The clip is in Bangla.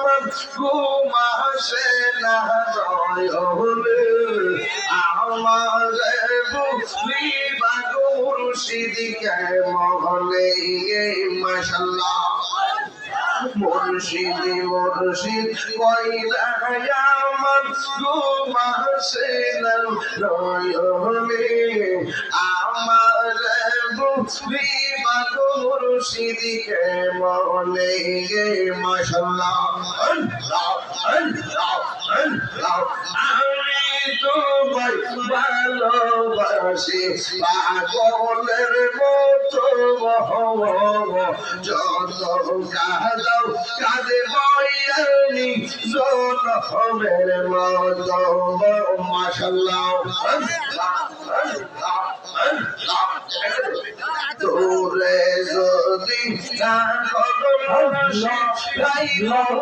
আমার ঘুম আসে না নয়নে আমার বুঝলি বাগো মুর্শিদ কেমনে মাশাআল্লাহ মুর্শিদ মুর্শিদ কইলা আমার ঘুম আসে না নয়নে আমার বুঝলি বাগো মুর্শিদ কেমনে মাশাআল্লাহ আল্লাহ আল্লাহ আল্লাহ আমি তোমায় ভালোবাসি পাগলের মতো যত কাঁদাও কাঁদে বয়ানি জনমের মতো মাশাআল্লাহ আল্লাহ আল্লাহ আল্লাহ তোরে যদি না করো